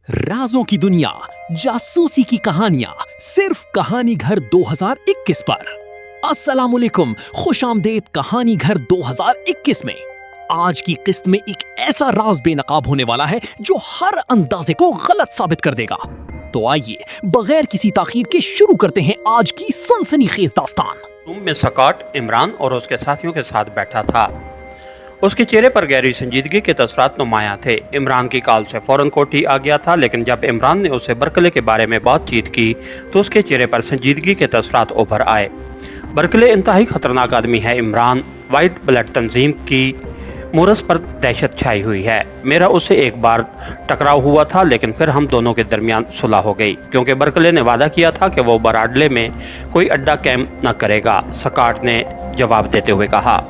राजों की दुनिया, जासूसी की कहानियां, सिर्फ कहानी घर 2021 पर। अस्सलामुअलैकुम, खुशामदेद कहानी घर 2021 में। आज की किस्त में एक ऐसा राज बेनकाब होने वाला है जो हर अंदाजे को गलत साबित कर देगा। तो आइए बगैर किसी ताखीर के शुरू करते हैं आज की सनसनीखेज दास्तान। रूम में स्कॉट इमरान और उसके साथियों के साथ बैठा था। उसके चेहरे पर गहरी संजीदगी के तसरात नुमायां थे। इमरान की कॉल से फौरन कोठी आ गया था, लेकिन जब इमरान ने उससे बर्कले के बारे में बातचीत की तो उसके चेहरे पर संजीदगी के तसरात उभर आए। बर्कले इंतहाई खतरनाक आदमी है इमरान। वाइट ब्लड तंजीम की मोरस पर दहशत छाई हुई है। मेरा उससे एक बार टकराव हुआ था, लेकिन फिर हम दोनों के दरमियान सुलह हो गई, क्योंकि बर्कले ने वादा किया था कि वो बराडले में कोई अड्डा कैंप न करेगा। स्कॉट ने जवाब देते हुए कहा।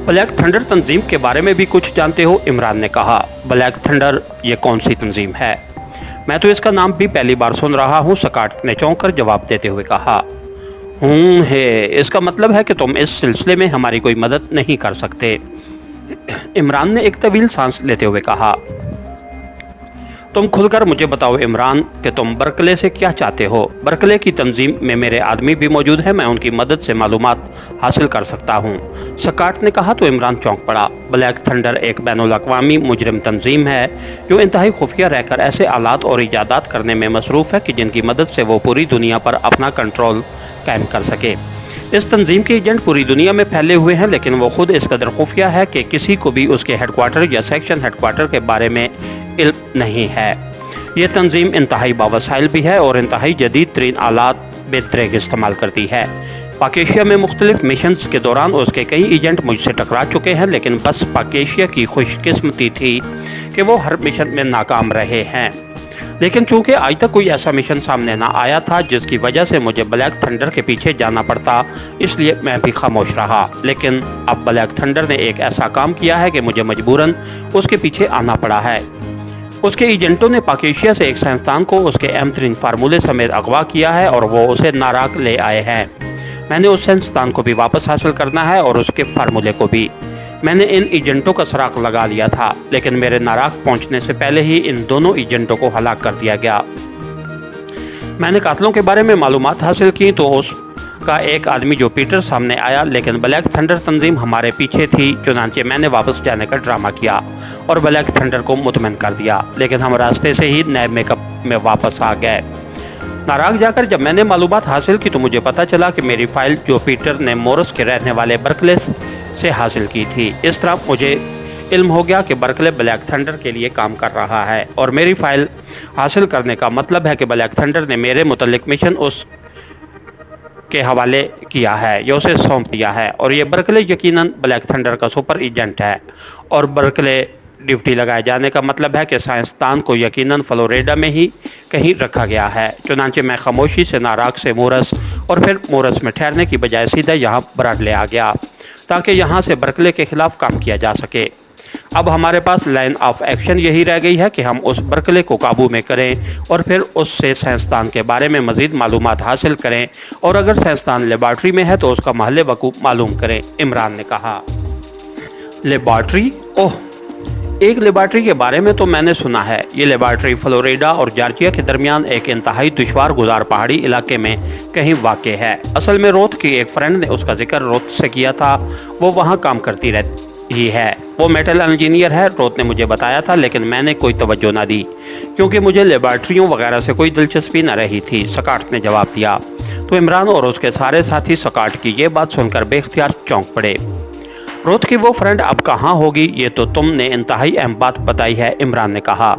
ब्लैक थंडर तंजीम के बारे में भी कुछ जानते हो? इमरान ने कहा। ब्लैक थंडर ये कौन सी तंजीम है? मैं तो इसका नाम भी पहली बार सुन रहा हूँ, स्कॉट ने चौंक कर जवाब देते हुए कहा। है, इसका मतलब है कि तुम इस सिलसिले में हमारी कोई मदद नहीं कर सकते। इमरान ने एक तवील सांस लेते हुए कहा। तुम खुलकर मुझे बताओ इमरान कि तुम बर्कले से क्या चाहते हो। बर्कले की तंजीम में मेरे आदमी भी मौजूद हैं, मैं उनकी मदद से मालूमात हासिल कर सकता हूँ, स्कॉट ने कहा। तो इमरान चौंक पड़ा। ब्लैक थंडर एक बैनुल-अक़वामी मुजरिम तंजीम है जो इंतहाई खुफिया रहकर ऐसे आलात और इजादात करने में मसरूफ़ है कि जिनकी मदद से वो पूरी दुनिया पर अपना कंट्रोल कायम कर सके। इस तंजीम के एजेंट पूरी दुनिया में फैले हुए हैं, लेकिन वो खुद इस कदर खुफिया है कि किसी को भी उसके हेडक्वार्टर या सेक्शन हेडक्वार्टर के बारे में इल्म नहीं है। ये तंजीम इंतहाई बावसाइल भी है और इंतहाई जदीद तरीन आलात बेतरेग इस्तेमाल करती है। पाकेशिया में मुख्तलिफ मिशंस के दौरान उसके कई एजेंट मुझसे टकरा चुके हैं, लेकिन बस पाकेशिया की खुशकिस्मती थी कि वो हर मिशन में नाकाम रहे हैं। लेकिन चूंकि आज तक कोई ऐसा मिशन सामने ना आया था जिसकी वजह से मुझे ब्लैक थंडर के पीछे जाना पड़ता, इसलिए मैं भी खामोश रहा। लेकिन अब ब्लैक थंडर ने एक ऐसा काम किया है कि मुझे मजबूरन उसके पीछे आना पड़ा है। उसके एजेंटों ने पाकेशिया से एक साइंसदान को उसके अहम तरीन फार्मूले समेत अगवा किया है और वो उसे नाराक ले आए हैं। मैंने उस साइंसदान को भी वापस हासिल करना है और उसके फार्मूले को भी। मैंने इन एजेंटों का सुराग लगा लिया था, लेकिन मेरे नाराक पहुंचने से पहले ही इन दोनों एजेंटों को हलाक कर दिया गया। मैंने कातलों के बारे में मालूमात हासिल की तो उसका एक आदमी जो पीटर सामने आया, लेकिन ब्लैक थंडर तंजीम हमारे पीछे थी। चुनांचे मैंने वापस जाने का ड्रामा किया और ब्लैक थंडर को मुतमईन कर दिया, लेकिन हम रास्ते से ही नए मेकअप में वापस आ गए। नाराग जाकर जब मैंने मालूमात हासिल की तो मुझे पता चला कि मेरी फाइल जो पीटर ने मोरस के रहने वाले बर्कले से हासिल की थी। इस तरह मुझे इल्म हो गया कि बर्कले ब्लैक थंडर के लिए काम कर रहा है और मेरी फाइल हासिल करने का मतलब है कि ब्लैक थंडर ने मेरे मुतल्लिक मिशन उस के हवाले किया है या उसे सौंप दिया है, और ये बर्कले यकीनन ब्लैक थंडर का सुपर एजेंट है। और बर्कले ड्यूटी लगाए जाने का मतलब है कि साइंसदान को यकीनन फ्लोरिडा में ही कहीं रखा गया है। चुनांचे मैं खामोशी से नाराक से मोरस और फिर मोरस में ठहरने की बजाय सीधा यहाँ बराडले आ गया ताकि यहाँ से बर्कले के खिलाफ काम किया जा सके। अब हमारे पास लाइन ऑफ एक्शन यही रह गई है कि हम उस बर्कले को काबू में करें और फिर उससे साइंसदान के बारे में मज़ीद मालूमात हासिल करें, और अगर साइंसदान लेबॉर्ट्री में है तो उसका महल वकूफ़ मालूम करें, इमरान ने कहा। लेबॉर्ट्री? ओह, एक लेबॉर्ट्री के बारे में तो मैंने सुना है। ये लेबॉर्ट्री फ्लोरिडा और जॉर्जिया के दरमियान एक इंतहाई दुश्वार गुजार पहाड़ी इलाके में कहीं वाक़ है। असल में रोथ की एक फ्रेंड ने उसका जिक्र रोथ से किया था। वो वहाँ काम करती रहती है। वो मेटल इंजीनियर है, रोथ ने मुझे बताया था, लेकिन मैंने कोई तवज्जो ना दी क्योंकि मुझे लेबॉर्ट्रियों वगैरह से कोई दिलचस्पी न रही थी, स्कॉट ने जवाब दिया। तो इमरान और उसके सारे साथी स्कॉट की ये बात सुनकर बेख्तियार चौंक पड़े। रोथ की वो फ्रेंड अब कहाँ होगी? ये तो तुमने इंतहाई अहम बात बताई है, इमरान ने कहा।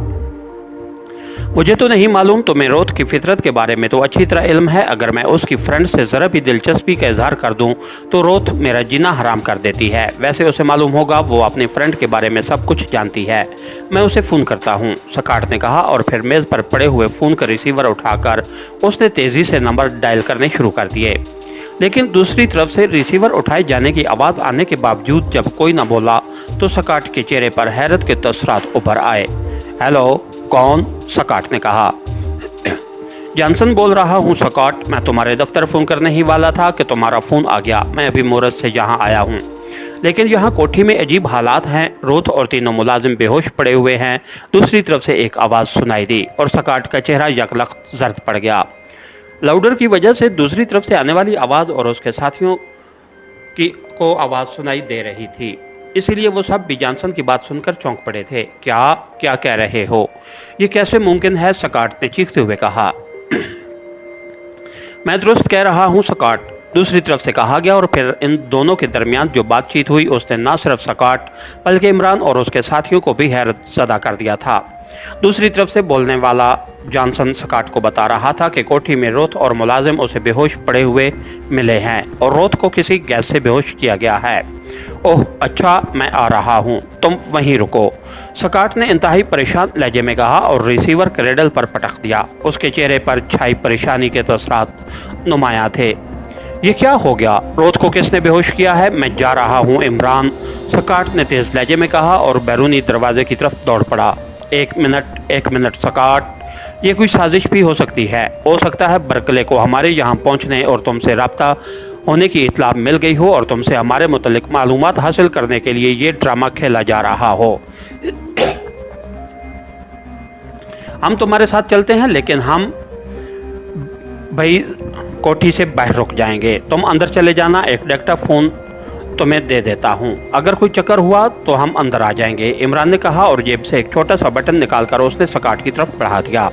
मुझे तो नहीं मालूम, तुम्हें रोथ की फितरत के बारे में तो अच्छी तरह इल्म है। अगर मैं उसकी फ्रेंड से ज़रा भी दिलचस्पी का इजहार कर दूं तो रोथ मेरा जीना हराम कर देती है। वैसे उसे मालूम होगा, वो अपनी फ्रेंड के बारे में सब कुछ जानती है। मैं उसे फ़ोन करता हूँ, स्कॉट ने कहा, और फिर मेज़ पर पड़े हुए फ़ोन का रिसीवर उठाकर उसने तेज़ी से नंबर डायल करने शुरू कर दिए। लेकिन दूसरी तरफ से रिसीवर उठाए जाने की आवाज़ आने के बावजूद जब कोई न बोला तो स्कॉट के चेहरे पर हैरत के तसरात उभर आए। हेलो, कौन? स्कॉट ने कहा। जॉनसन बोल रहा हूँ स्कॉट, मैं तुम्हारे दफ्तर फ़ोन करने ही वाला था कि तुम्हारा फ़ोन आ गया। मैं अभी मोरस से यहाँ आया हूँ। लेकिन यहाँ कोठी में अजीब हालात हैं। रूथ और तीनों मुलाजिम बेहोश पड़े हुए हैं। दूसरी तरफ से एक आवाज़ सुनाई दी और सकाट का चेहरा यकलख्त जर्द पड़ गया। लाउडर की वजह से दूसरी तरफ से आने वाली आवाज़ और उसके साथियों को आवाज़ सुनाई दे रही थी, इसीलिए वो सब भी जॉनसन की बात सुनकर चौंक पड़े थे। क्या क्या कह रहे हो? ये कैसे मुमकिन है? सकाट ने चीखते हुए कहा। मैं दुरुस्त कह रहा हूँ सकाट, दूसरी तरफ से कहा गया। और फिर इन दोनों के दरमियान जो बातचीत हुई उसने न सिर्फ सकाट बल्कि इमरान और उसके साथियों को भी हैरत ज़दा कर दिया था। दूसरी तरफ से बोलने वाला जॉनसन सकाट को बता रहा था कि कोठी में रूथ और मुलाजिम उसे बेहोश पड़े हुए मिले हैं और रूथ को किसी गैस से बेहोश किया गया है। ओह अच्छा, मैं आ रहा हूँ, तुम वहीं रुको, सकाट ने इंतहाई परेशान लहजे में कहा और रिसीवर क्रेडल पर पटक दिया। उसके चेहरे पर छाई परेशानी के तसरात नुमाया थे। ये क्या हो गया? रूथ को किसने बेहोश किया है? मैं जा रहा हूँ इमरान, सकाट ने तेज लहजे में कहा और बैरूनी दरवाजे की तरफ दौड़ पड़ा। एक मिनट सकाट, ये कोई साजिश भी हो सकती है। हो सकता है बर्कले को हमारे यहाँ पहुँचने और तुमसे रब्ता होने की इत्तला मिल गई हो और तुमसे हमारे मुतल्लिक मालूमात हासिल करने के लिए ये ड्रामा खेला जा रहा हो। हम तुम्हारे साथ चलते हैं, लेकिन हम भाई कोठी से बाहर रुक जाएंगे। तुम अंदर चले जाना, एक डायरेक्ट फ़ोन तुम्हें दे देता हूँ। अगर कोई चक्कर हुआ तो हम अंदर आ जाएंगे, इमरान ने कहा और जेब से एक छोटा सा बटन निकालकर उसने सकाट की तरफ बढ़ा दिया।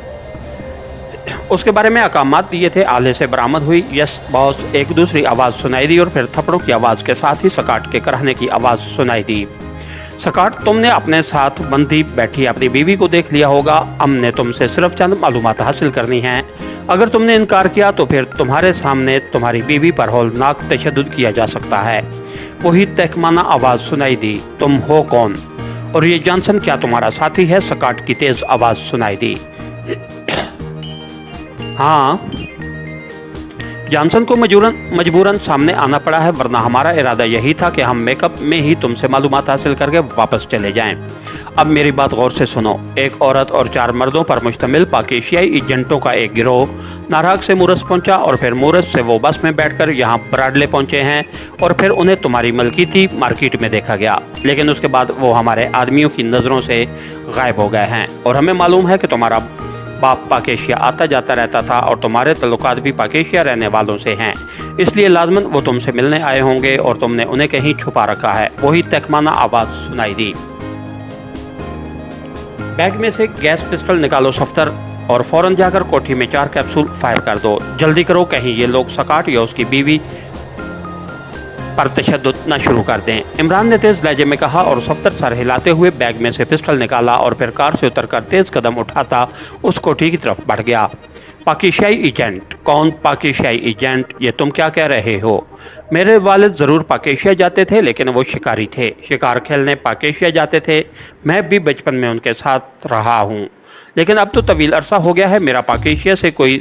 उसके बारे में अहकामात दिए थे। आले से बरामद हुई यस बॉस, एक दूसरी आवाज़ सुनाई दी और फिर थप्पड़ों की आवाज़ के साथ ही सकाट के कराहने की आवाज़ सुनाई दी। सकाट, तुमने अपने साथ बंदी बैठी अपनी बीवी को देख लिया होगा। हमने तुमसे सिर्फ चंद मालूमात हासिल करनी हैं। अगर तुमने इनकार किया तो फिर तुम्हारे सामने तुम्हारी बीवी पर हौलनाक तशद्दुद किया जा सकता है। वही तहकमाना आवाज़ सुनाई दी। तुम हो कौन? और ये जॉनसन क्या तुम्हारा साथी है? सकाट की तेज आवाज़ सुनाई दी। हाँ, जॉनसन को मजबूरन सामने आना पड़ा है, वरना हमारा इरादा यही था कि हम मेकअप में ही तुमसे मालूमात हासिल करके वापस चले जाएं। अब मेरी बात गौर से सुनो। एक औरत और 4 मर्दों पर मुश्तमिल पाकिस्तानी एजेंटों का एक गिरोह नाराग से मूरस पहुंचा और फिर मूरस से वो बस में बैठकर यहाँ ब्राडले पहुंचे हैं और फिर उन्हें तुम्हारी मलकीती मार्केट में देखा गया, लेकिन उसके बाद वो हमारे आदमियों की नज़रों से गायब हो गए हैं। और हमें मालूम है कि तुम्हारा बाप पाकिस्तान आता जाता रहता था और तुम्हारे तल्लुकात भी पाकिस्तान रहने वालों से हैं, इसलिए लाजमन वो तुमसे मिलने आए होंगे और तुमने उन्हें कहीं छुपा रखा है। वही तहकमाना आवाज़ सुनाई दी। बैग में से गैस पिस्टल निकालो सफ्तर और फौरन जाकर कोठी में 4 कैप्सूल फायर कर दो। जल्दी करो, कहीं ये लोग सकाट या उसकी बीवी पर तशद्दुद न शुरू कर दें, इमरान ने तेज लहजे में कहा और सफ्तर सर हिलाते हुए बैग में से पिस्टल निकाला और फिर कार से उतरकर तेज कदम उठाता उस कोठी की तरफ बढ़ गया। पाकिस्तानी एजेंट? कौन पाकिस्तानी एजेंट? ये तुम क्या कह रहे हो? मेरे वालिद ज़रूर पाकिस्तान जाते थे, लेकिन वो शिकारी थे, शिकार खेलने पाकिस्तान जाते थे। मैं भी बचपन में उनके साथ रहा हूँ, लेकिन अब तो तवील अरसा हो गया है, मेरा पाकिस्तान से कोई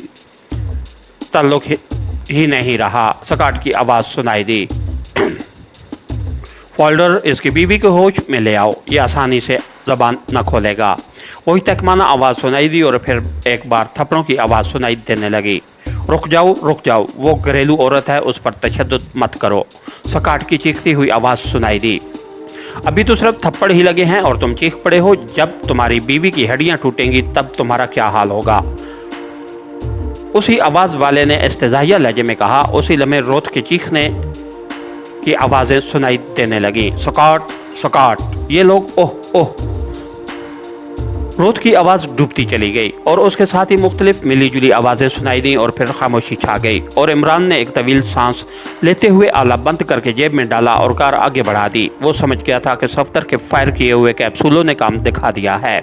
ताल्लुक ही नहीं रहा। सकाट की आवाज़ सुनाई दी। फोल्डर इसकी बीवी को होश में ले आओ, ये आसानी से ज़बान न खोलेगा। वही तकमाना आवाज़ सुनाई दी और फिर एक बार थप्पड़ों की आवाज़ सुनाई देने लगी। रुक जाओ, वो घरेलू औरत है, उस पर तशद्दुद मत करो, सकाट की चीखती हुई आवाज़ सुनाई दी। अभी तो सिर्फ थप्पड़ ही लगे हैं और तुम चीख पड़े हो। जब तुम्हारी बीवी की हड्डियां टूटेंगी तब तुम्हारा क्या हाल होगा? उसी आवाज़ वाले ने इस्तेज़ाहिया लहजे में कहा। उसी लम्हे रूथ के चीखने की आवाज़ें सुनाई देने लगी। सकाट सकाट, ये लोग, ओह ओह। रूथ की आवाज़ डूबती चली गई और उसके साथ ही मुख्तलिफ मिली जुली आवाज़ें सुनाई दी और फिर खामोशी छा गई और इमरान ने एक तवील सांस लेते हुए आला बंद करके जेब में डाला और कार आगे बढ़ा दी। वो समझ गया था कि सफ्तर के फायर किए हुए कैप्सूलों ने काम दिखा दिया है।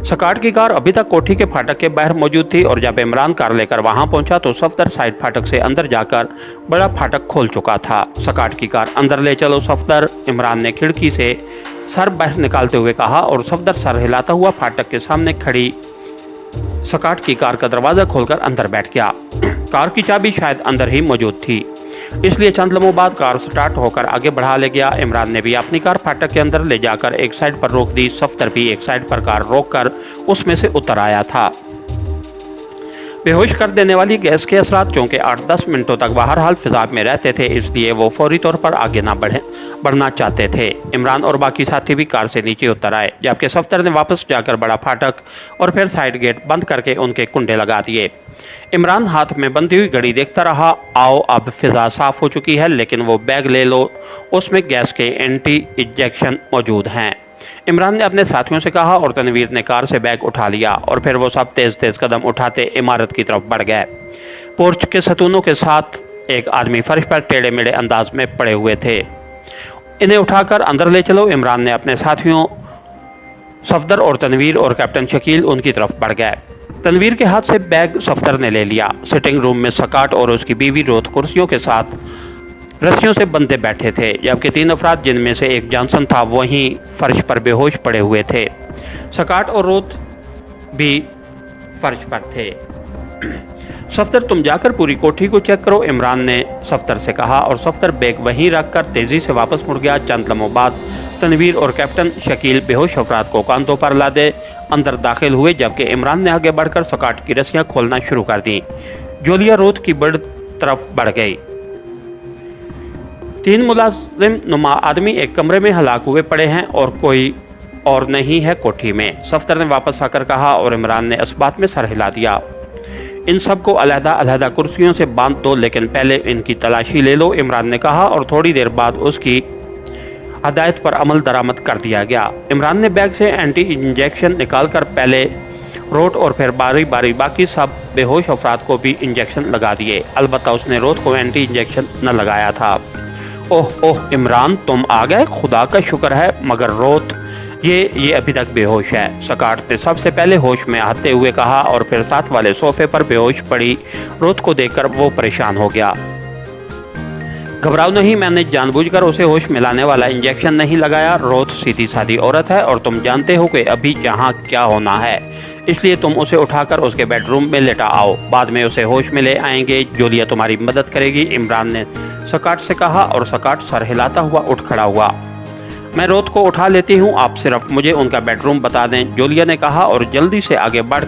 सकाट की कार अभी तक कोठी के फाटक के बाहर मौजूद थी और जब इमरान कार लेकर वहां पहुंचा तो सफ्तर साइड फाटक से अंदर जाकर बड़ा फाटक खोल चुका था। सकाट की कार अंदर ले चलो सफ्तर, इमरान ने खिड़की से सर बाहर निकालते हुए कहा और सफ्तर सर हिलाता हुआ फाटक के सामने खड़ी सकाट की कार का दरवाजा खोलकर अंदर बैठ गया। कार की चाबी शायद अंदर ही मौजूद थी, इसलिए चंद लम्हों बाद कार स्टार्ट होकर आगे बढ़ा ले गया। इमरान ने भी अपनी कार फाटक के अंदर ले जाकर एक साइड पर रोक दी। सफ्तर भी एक साइड पर कार रोककर उसमें से उतर आया था। बेहोश कर देने वाली गैस के असरात चूंकि 8-10 मिनटों तक बहरहाल फिजा में रहते थे, इसलिए वो फौरी तौर पर आगे ना बढ़ना चाहते थे। इमरान और बाकी साथी भी कार से नीचे उतर आए, जबकि सफ्दर ने वापस जाकर बड़ा फाटक और फिर साइड गेट बंद करके उनके कुंडे लगा दिए। इमरान हाथ में बंधी हुई घड़ी देखता रहा। आओ अब फिजा साफ हो चुकी है, लेकिन वो बैग ले लो, उसमें गैस के एंटी इंजेक्शन मौजूद हैं। इमरान ने अपने साथियों से कहा और तनवीर ने कार से बैग उठा लिया और फिर वो सब तेज तेज कदम उठाते इमारत की तरफ बढ़ गए। पोर्च के सतूनों के साथ एक आदमी फर्श पर टेढ़े मेढ़े अंदाज में पड़े हुए थे। इन्हें उठाकर अंदर ले चलो। इमरान ने अपने साथियों सफदर और तनवीर और कैप्टन शकील उनकी तरफ बढ़ गए। तनवीर के हाथ से बैग सफदर ने ले लिया। सिटिंग रूम में सकाट और उसकी बीवी रोत कुर्सियों के साथ रस्सियों से बंधे बैठे थे, जबकि 3 अफराद जिनमें से एक जॉनसन था वहीं फर्श पर बेहोश पड़े हुए थे। सकाट और रोत भी फर्श पर थे। सफदर तुम जाकर पूरी कोठी को चेक करो, इमरान ने सफदर से कहा और सफदर बैग वहीं रखकर तेजी से वापस मुड़ गया। चंद लम्हों बाद तनवीर और कैप्टन शकील बेहोश अफराद को कांधों पर लादे अंदर दाखिल हुए, जबकि इमरान ने आगे बढ़कर सकाट की रस्सियां खोलना शुरू कर दी। जोलिया रोत की बड़ तरफ बढ़ गई। 3 मुलाजिम नुमा आदमी एक कमरे में हलाक हुए पड़े हैं और कोई और नहीं है कोठी में, सफदर ने वापस आकर कहा और इमरान ने इस बात में सर हिला दिया। इन सबको अलहदा अलहदा कुर्सियों से बांध दो, लेकिन पहले इनकी तलाशी ले लो, इमरान ने कहा और थोड़ी देर बाद उसकी हदायत पर अमल दरामद कर दिया गया। इमरान ने बैग से एंटी इंजेक्शन निकालकर पहले रोट और फिर बारी बारी बाकी सब बेहोश अफराद को भी इंजेक्शन लगा दिए। अलबत्ता उसने रोट को एंटी इंजेक्शन न लगाया था। ओह ओह इमरान, तुम आ गए, खुदा का शुक्र है, मगर रोत ये अभी तक बेहोश है, सकाट ने सबसे पहले होश में आते हुए कहा और फिर साथ वाले सोफे पर बेहोश पड़ी रोत को देखकर वो परेशान हो गया। घबराओ नहीं, मैंने जानबूझकर उसे होश में लाने वाला इंजेक्शन नहीं लगाया। रोत सीधी सादी औरत है और तुम जानते हो कि अभी यहाँ क्या होना है, इसलिए तुम उसे उठाकर उसके बेडरूम में लेटा आओ, बाद में उसे होश में ले आएंगे, जोलिया तुम्हारी मदद करेगी, इमरान ने सकाट से कहा और सकाट सर हिलाता हुआ उठ खड़ा हुआ। मैं रोत को उठा लेती हूँ, आप सिर्फ मुझे उनका बेडरूम बता दें, जोलिया ने कहा और जल्दी से आगे बढ़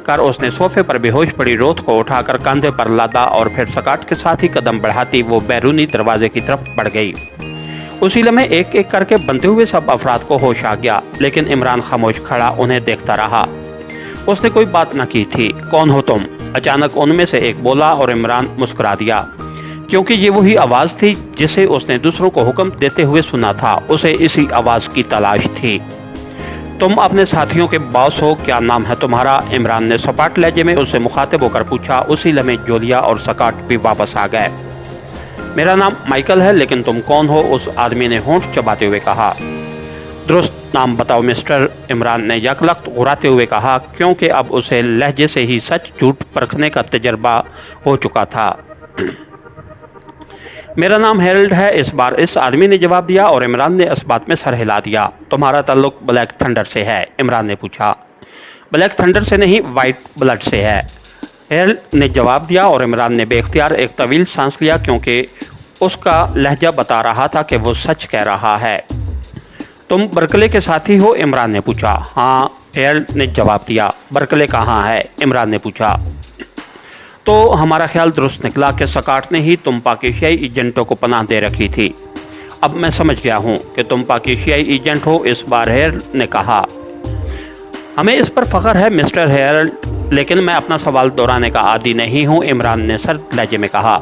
कर उसने सोफे पर बेहोश पड़ी रोत को उठाकर कंधे पर लादा और फिर सकाट के साथ ही कदम बढ़ाती वो बैरूनी दरवाजे की तरफ बढ़ गई। उसी लम्हे एक एक करके बंधे हुए सब अफराद को होश आ गया, लेकिन इमरान खामोश खड़ा उन्हें देखता रहा। उसने कोई बात न की थी। कौन हो तुम? अचानक उनमें से एक बोला और इमरान मुस्कुरा दिया, क्योंकि ये वही आवाज थी जिसे उसने दूसरों को हुक्म देते हुए सुना था। उसे इसी आवाज की तलाश थी। तुम अपने साथियों के बॉस हो, क्या नाम है तुम्हारा? इमरान ने सपाट लहजे में उससे मुखातिब होकर पूछा। उसी लम्हे जोलिया और सकाट भी वापस आ गए। मेरा नाम माइकल है, लेकिन तुम कौन हो? उस आदमी ने होंठ चबाते हुए कहा। दुरुस्त नाम बताओ मिस्टर, इमरान ने यकलख्त घुराते हुए कहा, क्योंकि अब उसे लहजे से ही सच झूठ परखने का तजर्बा हो चुका था। मेरा नाम हेरल्ड है, इस बार इस आदमी ने जवाब दिया और इमरान ने इस बात में सर हिला दिया। तुम्हारा ताल्लुक ब्लैक थंडर से है? इमरान ने पूछा। ब्लैक थंडर से नहीं, वाइट ब्लड से है, हेरल्ड ने जवाब दिया और इमरान ने बेख्तियार एक तवील सांस लिया, क्योंकि उसका लहजा बता रहा था कि वो सच कह रहा है। तुम बर्कले के साथी हो? इमरान ने पूछा। हाँ, हेरल्ड ने जवाब दिया। बर्कले कहाँ है? इमरान ने पूछा। तो हमारा ख्याल दुरुस्त निकला कि सकाट ने ही तुम पाकिस्तानी एजेंटों को पनाह दे रखी थी। अब मैं समझ गया हूँ कि तुम पाकिस्तानी एजेंट हो, इस बार हेरल्ड ने कहा। हमें इस पर फख्र है मिस्टर हेरल्ड, लेकिन मैं अपना सवाल दोहराने का आदी नहीं हूँ, इमरान ने सर्द लहजे में कहा।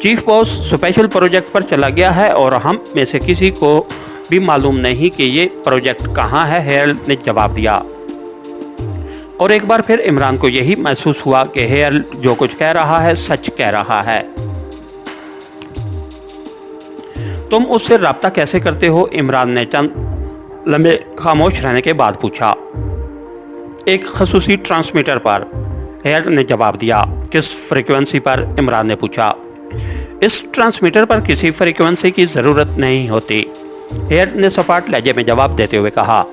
चीफ बॉस स्पेशल प्रोजेक्ट पर चला गया है और हम में से किसी को भी मालूम नहीं कि ये प्रोजेक्ट कहाँ है, हेरल्ड ने जवाब दिया। और एक बार फिर इमरान को यही महसूस हुआ कि हेरल्ड जो कुछ कह रहा है सच कह रहा है। तुम उससे राब्ता कैसे करते हो? इमरान ने चंद लम्हे खामोश रहने के बाद पूछा। एक खसूसी ट्रांसमीटर पर, हेरल्ड ने जवाब दिया। किस फ्रीक्वेंसी पर? इमरान ने पूछा। इस ट्रांसमीटर पर किसी फ्रीक्वेंसी की जरूरत नहीं होती, हेरल्ड ने सपाट लहजे में जवाब देते हुए कहा।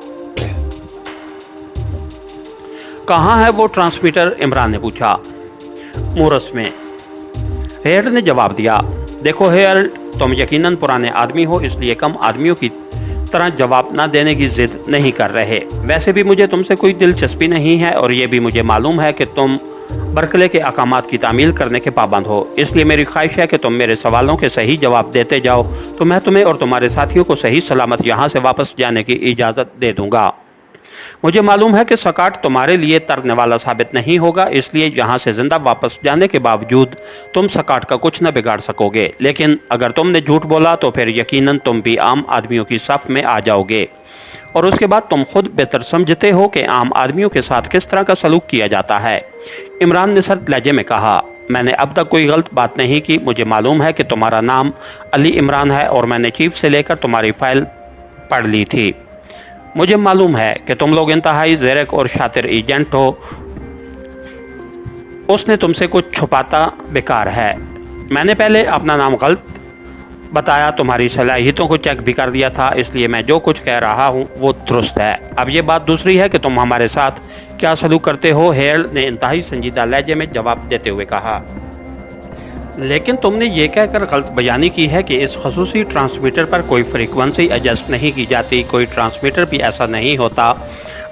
कहाँ है वो ट्रांसमीटर? इमरान ने पूछा। मूरस में, हेरल्ड ने जवाब दिया। देखो हेरल्ड, तुम यकीनन पुराने आदमी हो, इसलिए कम आदमियों की तरह जवाब ना देने की जिद नहीं कर रहे। वैसे भी मुझे तुमसे कोई दिलचस्पी नहीं है और ये भी मुझे मालूम है कि तुम बर्कले के अकामात की तामील करने के पाबंद हो। इसलिए मेरी ख्वाहिश है कि तुम मेरे सवालों के सही जवाब देते जाओ तो मैं तुम्हें और तुम्हारे साथियों को सही सलामत यहाँ से वापस जाने की इजाज़त दे दूंगा। मुझे मालूम है कि सकाट तुम्हारे लिए तरने वाला साबित नहीं होगा, इसलिए यहाँ से जिंदा वापस जाने के बावजूद तुम सकाट का कुछ न बिगाड़ सकोगे। लेकिन अगर तुमने झूठ बोला तो फिर यकीनन तुम भी आम आदमियों की सफ में आ जाओगे और उसके बाद तुम खुद बेहतर समझते हो कि आम आदमियों के साथ किस तरह का सलूक किया जाता है। इमरान ने सर्द लहजे में कहा, मैंने अब तक कोई गलत बात नहीं की। मुझे मालूम है कि तुम्हारा नाम अली इमरान है और मैंने चीफ से लेकर तुम्हारी फाइल पढ़ ली थी। मुझे मालूम है कि तुम लोग इंतहाई ज़ेरक और शातिर एजेंट हो। उसने तुमसे कुछ छुपाता बेकार है। मैंने पहले अपना नाम गलत बताया, तुम्हारी सलाहियतों को चेक भी कर दिया था, इसलिए मैं जो कुछ कह रहा हूँ वो दुरुस्त है। अब ये बात दूसरी है कि तुम हमारे साथ क्या सलूक करते हो, हेरल्ड ने इंतहाई संजीदा लहजे में जवाब देते हुए कहा। लेकिन तुमने ये कहकर गलत बयानी की है कि इस खसूसी ट्रांसमीटर पर कोई फ्रीक्वेंसी एडजस्ट नहीं की जाती। कोई ट्रांसमीटर भी ऐसा नहीं होता।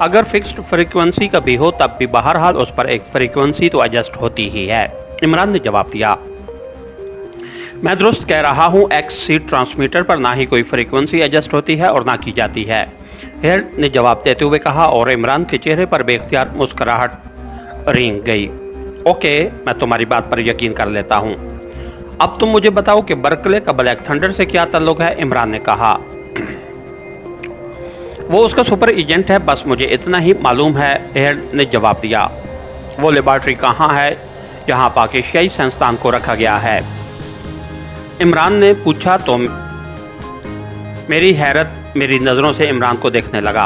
अगर फिक्स्ड फ्रीक्वेंसी का भी हो तब भी बहरहाल उस पर एक फ्रीक्वेंसी तो एडजस्ट होती ही है। इमरान ने जवाब दिया, मैं दुरुस्त कह रहा हूँ, XC ट्रांसमीटर पर ना ही कोई फ्रीक्वेंसी एडजस्ट होती है और ना की जाती है, हेरल्ड ने जवाब देते हुए कहा और इमरान के चेहरे पर बेख्तियार मुस्कुराहट रेंग गई। ओके, मैं तुम्हारी बात पर यकीन कर लेता हूँ। अब तुम मुझे बताओ कि बर्कले का ब्लैक थंडर से क्या ताल्लुक है, इमरान ने कहा। वो उसका सुपर एजेंट है, बस मुझे इतना ही मालूम है, हेरल्ड ने जवाब दिया। वो लेबॉर्ट्री कहाँ है जहाँ पाकिस्तानी साइंसदान को रखा गया है, इमरान ने पूछा तो मेरी हैरत मेरी नज़रों से इमरान को देखने लगा।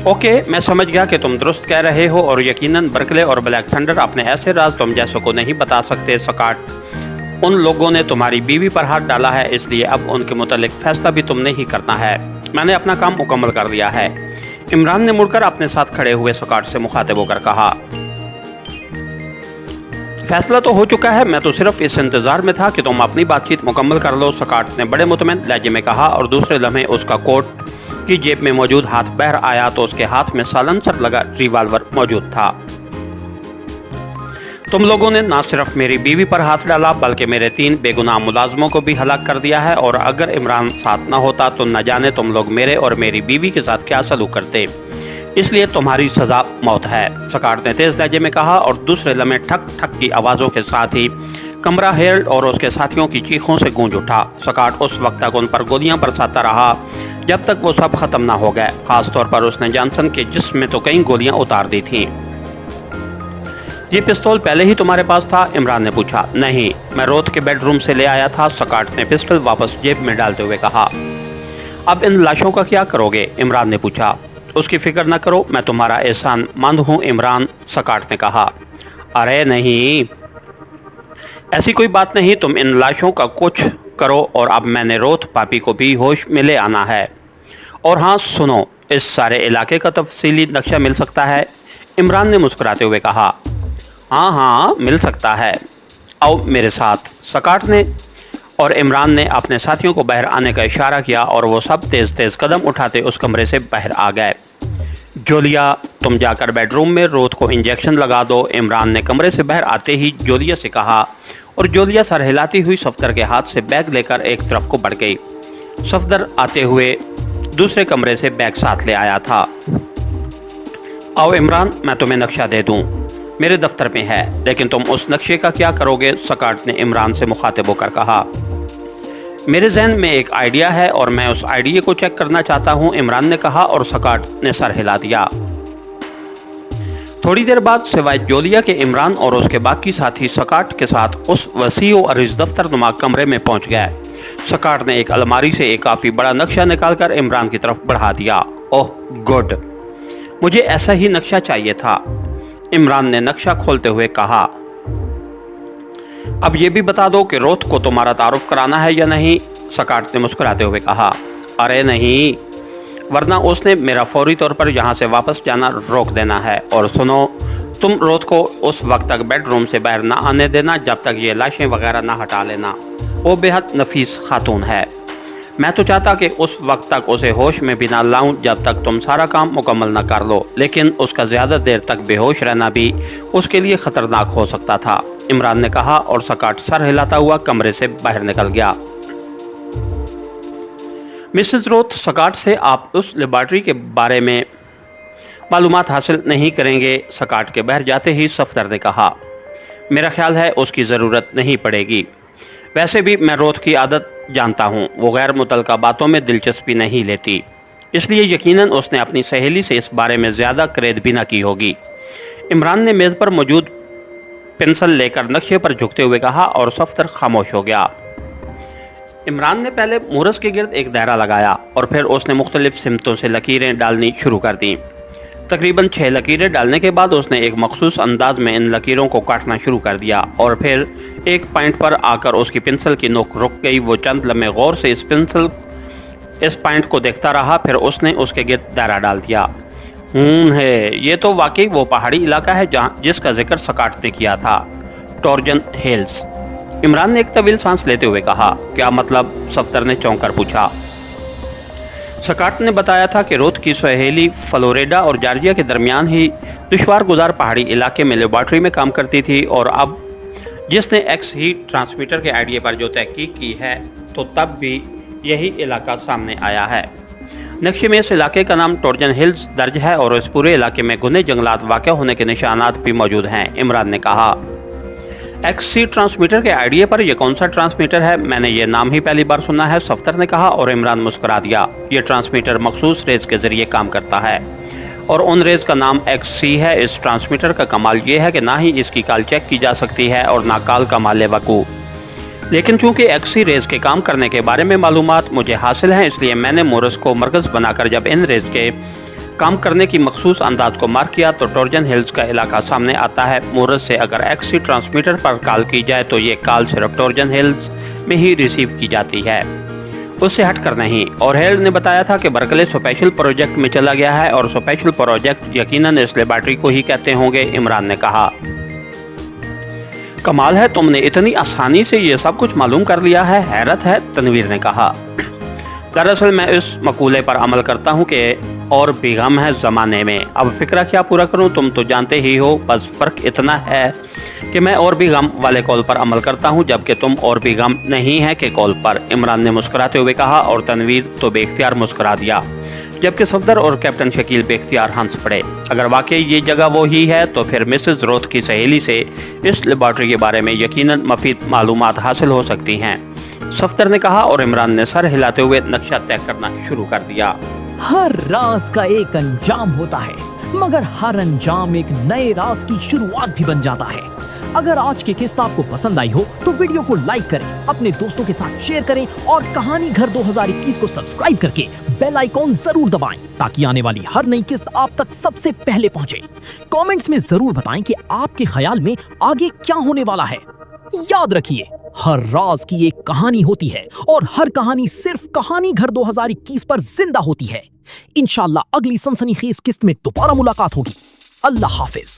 ओके, मैं समझ गया कि तुम दुरुस्त कह रहे हो और यकीनन बर्कले और ब्लैक थंडर अपने ऐसे राज तुम जैसों को नहीं बता सकते। सकाट, उन लोगों ने तुम्हारी बीवी पर हाथ डाला है, इसलिए अब उनके मुतालिक फैसला भी तुमने ही करना है। मैंने अपना काम मुकम्मल कर दिया है, इमरान ने मुड़कर अपने साथ खड़े हुए सकाट से मुखातिब होकर कहा। फैसला तो हो चुका है, मैं तो सिर्फ इस इंतजार में था कि तुम अपनी बातचीत मुकम्मल कर लो, सकाट ने बड़े मुतमईन लहजे में कहा और दूसरे लम्हे उसका कोट की जेब में मौजूद हाथ बाहर आया तो उसके हाथ में साइलेंसर लगा रिवॉल्वर मौजूद था। तुम लोगों ने ना सिर्फ मेरी बीवी पर हाथ डाला बल्कि मेरे 3 बेगुनाह मुलाजमों को भी हलाक कर दिया है और अगर इमरान साथ न होता तो न जाने तुम लोग मेरे और मेरी बीवी के साथ क्या सलूक करते। इसलिए तुम्हारी सजा मौत है, सकाट ने तेज लहजे में कहा और दूसरे लम्हे ठक ठक की आवाज़ों के साथ ही कमरा हेरल्ड और उसके साथियों की चीखों से गूंज उठा। सकाट उस वक्त तक उन पर गोलियां बरसाता रहा जब तक वो सब खत्म ना हो गए। खास तौर पर उसने जॉनसन के जिस्म में तो कई गोलियां उतार दी थीं। ये पिस्तौल पहले ही तुम्हारे पास था, इमरान ने पूछा। नहीं, मैं रोथ के बेडरूम से ले आया था, सकाट ने पिस्टल वापस जेब में डालते हुए कहा। अब इन लाशों का क्या करोगे, इमरान ने पूछा। उसकी फिक्र न करो, मैं तुम्हारा एहसान मंद हूँ, इमरान, सकाट ने कहा। अरे नहीं, ऐसी कोई बात नहीं, तुम इन लाशों का कुछ करो और अब मैंने रोथ पापी को भी होश में ले आना है। और हाँ सुनो, इस सारे इलाके का तफसीली नक्शा मिल सकता है, इमरान ने मुस्कुराते हुए कहा। हाँ मिल सकता है, आओ मेरे साथ, सकाट ने और इमरान ने अपने साथियों को बाहर आने का इशारा किया और वो सब तेज तेज कदम उठाते उस कमरे से बाहर आ गए। जोलिया, तुम जाकर बेडरूम में रोथ को इंजेक्शन लगा दो, इमरान ने कमरे से बाहर आते ही जोलिया से कहा और जोलिया सर हिलाती हुई सफदर के हाथ से बैग लेकर एक तरफ को बढ़ गई। सफदर आते हुए दूसरे कमरे से बैग साथ ले आया था। आओ इमरान, मैं तुम्हें नक्शा दे दूं, मेरे दफ्तर में है, लेकिन तुम उस नक्शे का क्या करोगे, सकाट ने इमरान से मुखातिब होकर कहा। मेरे जहन में एक आइडिया है और मैं उस आइडिया को चेक करना चाहता हूं, इमरान ने कहा और सकाट ने सर हिला दिया। थोड़ी देर बाद सिवाय जोलिया के इमरान और उसके बाकी साथी सकाट के साथ उस वसी और इस दफ्तर नुमा कमरे में पहुंच गए। सकाट ने एक अलमारी से एक काफी बड़ा नक्शा निकालकर इमरान की तरफ बढ़ा दिया। ओह गुड, मुझे ऐसा ही नक्शा चाहिए था, इमरान ने नक्शा खोलते हुए कहा। अब ये भी बता दो कि रोथ को तुम्हारा तारुफ कराना है या नहीं, सकाट ने मुस्कुराते हुए कहा। अरे नहीं, वरना उसने मेरा फौरी तौर पर यहाँ से वापस जाना रोक देना है। और सुनो, तुम रोथ को उस वक्त तक बेडरूम से बाहर ना आने देना जब तक ये लाशें वगैरह ना हटा लेना, वो बेहद नफीस खातून है। मैं तो चाहता कि उस वक्त तक उसे होश में भी ना लाऊं जब तक तुम सारा काम मुकम्मल ना कर लो, लेकिन उसका ज्यादा देर तक बेहोश रहना भी उसके लिए खतरनाक हो सकता था, इमरान ने कहा और सकाट सर हिलाता हुआ कमरे से बाहर निकल गया। मिसेस रोथ, सकाट से आप उस लेबॉर्ट्री के बारे में मालूमात हासिल नहीं करेंगे, सकाट के बाहर जाते ही सफदर ने कहा। मेरा ख्याल है उसकी ज़रूरत नहीं पड़ेगी। वैसे भी मैं रोथ की आदत जानता हूँ, वो गैर मुतल्लका बातों में दिलचस्पी नहीं लेती, इसलिए यकीनन उसने अपनी सहेली से इस बारे में ज़्यादा करेद भी ना की होगी। इमरान ने मेज़ पर मौजूद पेंसिल लेकर नक्शे पर झुकते हुए कहा और सफदर खामोश हो गया। इमरान ने पहले मुहरस के गिर्द एक दायरा लगाया और फिर उसने मुख्तलिफ सिमतों से लकीरें डालनी शुरू कर दी। तकरीबन 6 लकीरें डालने के बाद उसने एक मखसूस अंदाज में इन लकीरों को काटना शुरू कर दिया और फिर एक पॉइंट पर आकर उसकी पेंसिल की नोक रुक गई। वो चंद लम्हे गौर से इस पॉइंट को देखता रहा, फिर उसने उसके गिर्द दायरा डाल दिया। है, ये तो वाकई वो पहाड़ी इलाका है जिसका जिक्र सकाट ने किया था, टॉर्जन हिल्स। इमरान ने एक तवील सांस लेते हुए कहा। क्या मतलब? सफदर ने चौंक कर पूछा। सकाट ने बताया था कि रोथ की सहेली फ्लोरिडा और जॉर्जिया के दरमियान ही दुश्वार गुजार पहाड़ी इलाके में लेबॉर्ट्री में काम करती थी, और अब जिसने एक्स हीट ट्रांसमीटर के आइडिया पर जो तहकीक की है, तो तब भी यही इलाका सामने आया है। नक्शे में इस इलाके का नाम टॉर्जन हिल्स दर्ज है और इस पूरे इलाके में घने जंगलात वाक़ होने के निशानात भी मौजूद हैं, इमरान ने कहा। एक्ससी ट्रांसमीटर के आइडिया पर यह कौन सा ट्रांसमीटर है? मैंने ये नाम ही पहली बार सुना है, सफदर ने कहा और इमरान मुस्कुरा दिया। ये ट्रांसमीटर मखसूस रेज के जरिए काम करता है और उन रेज का नाम एक्ससी है। इस ट्रांसमीटर का कमाल ये है कि ना ही इसकी कॉल चेक की जा सकती है और ना कॉल का माले वकू, लेकिन चूंकि एक्ससी रेज के काम करने के बारे में मालूमात मुझे हासिल हैं, इसलिए मैंने मोरस को मरकज बनाकर जब इन रेज के काम करने की मखसूस अंदाज को मार्क किया तो टॉर्जन हिल्स का इलाका सामने आता है। मोरस से अगर एक्ससी ट्रांसमीटर पर कॉल की जाए तो ये कॉल सिर्फ टॉर्जन हिल्स में ही रिसीव की जाती है, उससे हटकर नहीं। और हेल्ड ने बताया था कि बर्कले स्पेशल प्रोजेक्ट में चला गया है और स्पेशल प्रोजेक्ट यकीनन इस लेबॉर्ट्री को ही कहते होंगे, इमरान ने कहा। कमाल है, तुमने इतनी आसानी से ये सब कुछ मालूम कर लिया है, हैरत है, तनवीर ने कहा। दरअसल मैं इस मकूले पर अमल करता हूँ कि और भी गम है ज़माने में, अब फिक्रा क्या पूरा करूँ, तुम तो जानते ही हो। बस फ़र्क इतना है कि मैं और भी गम वाले कॉल पर अमल करता हूँ, जबकि तुम और भी गम नहीं है कि कॉल पर, इमरान ने मुस्कुराते हुए कहा और तनवीर तो बेख्तियार मुस्कुरा दिया, जबकि सफदर और कैप्टन शकील बेख्तियार हंस पड़े। अगर वाकई ये जगह वो ही है तो फिर मिसेस रोथ की सहेली से इस लेबॉर्ट्री के बारे में यकीनन मफीद मालूमात हासिल हो सकती हैं, सफदर ने कहा और इमरान ने सर हिलाते हुए नक्शा तय करना शुरू कर दिया। हर राज का एक अंजाम होता है, मगर हर अंजाम एक नए राज की शुरुआत भी बन जाता है। अगर आज की किस्त आपको पसंद आई हो तो वीडियो को लाइक करें, अपने दोस्तों के साथ शेयर करें और कहानी घर 2021 को सब्सक्राइब करके बेल आइकॉन जरूर दबाएं ताकि आने वाली हर नई किस्त आप तक सबसे पहले पहुंचे। कमेंट्स में जरूर बताएं कि आपके ख्याल में आगे क्या होने वाला है। याद रखिए, हर राज की एक कहानी होती है और हर कहानी सिर्फ कहानी घर 2021 पर जिंदा होती है। इंशाल्लाह अगली सनसनीखेज किस्त में दोबारा मुलाकात होगी। अल्लाह हाफिज।